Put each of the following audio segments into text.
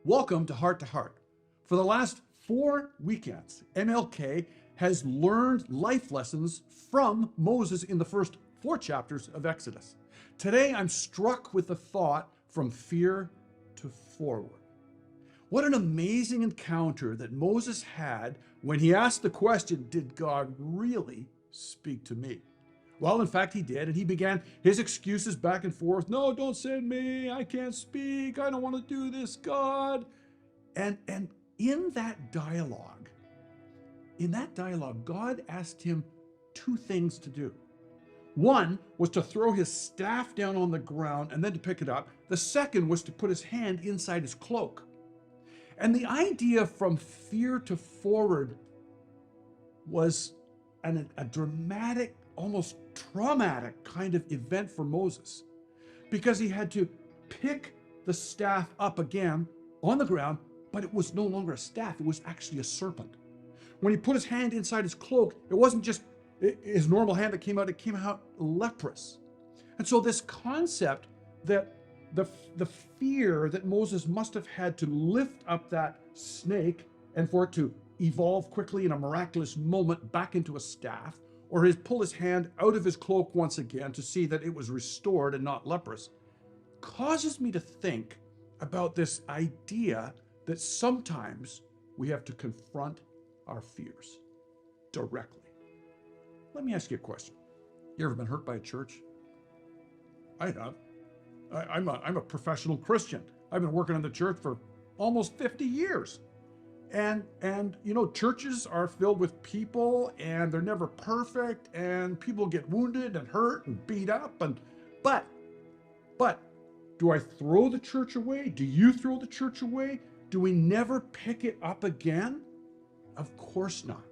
Welcome to Heart to Heart. For the last 4 weekends, MLK has learned life lessons from Moses in the first 4 chapters of Exodus. Today, I'm struck with the thought from fear to forward. What an amazing encounter that Moses had when he asked the question, did God really speak to me? Well, in fact, he did, and he began his excuses back and forth. No, don't send me. I can't speak. I don't want to do this, God. And in that dialogue, God asked him two things to do. One was to throw his staff down on the ground and then to pick it up. The second was to put his hand inside his cloak. And the idea from fear to forward was a dramatic, almost traumatic kind of event for Moses, because he had to pick the staff up again on the ground, but it was no longer a staff, it was actually a serpent. When he put his hand inside his cloak, it wasn't just his normal hand that came out, it came out leprous. And so this concept that the fear that Moses must have had to lift up that snake and for it to evolve quickly in a miraculous moment back into a staff, or pull his hand out of his cloak once again to see that it was restored and not leprous, causes me to think about this idea that sometimes we have to confront our fears directly. Let me ask you a question. You ever been hurt by a church? I have. I'm a professional Christian. I've been working in the church for almost 50 years. And churches are filled with people, and they're never perfect, and people get wounded and hurt and beat up. But do I throw the church away? Do you throw the church away? Do we never pick it up again? Of course not.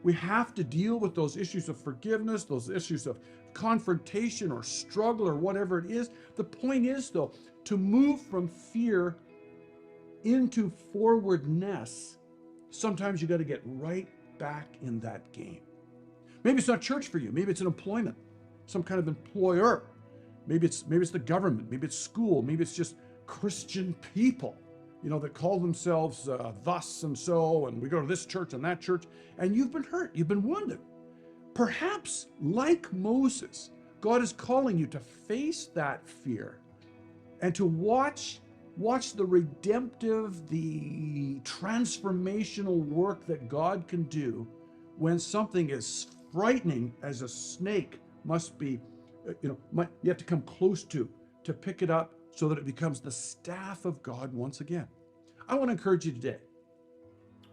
We have to deal with those issues of forgiveness, those issues of confrontation or struggle or whatever it is. The point is, though, to move from fear into forwardness, sometimes you got to get right back in that game. Maybe it's not church for you. Maybe it's an employment, some kind of employer. Maybe it's the government. Maybe it's school. Maybe it's just Christian people, that call themselves thus and so, and we go to this church and that church, and you've been hurt. You've been wounded. Perhaps, like Moses, God is calling you to face that fear and to watch the redemptive, the transformational work that God can do when something as frightening as a snake must be, you have to come close to pick it up so that it becomes the staff of God once again. I want to encourage you today,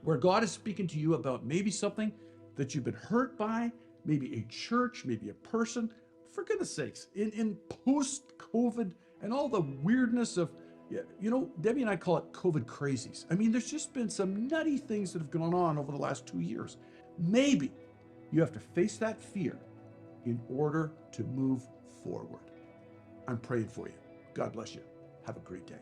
where God is speaking to you about maybe something that you've been hurt by, maybe a church, maybe a person. For goodness sakes, in post-COVID and all the weirdness of, Debbie and I call it COVID crazies. I mean, there's just been some nutty things that have gone on over the last 2 years. Maybe you have to face that fear in order to move forward. I'm praying for you. God bless you. Have a great day.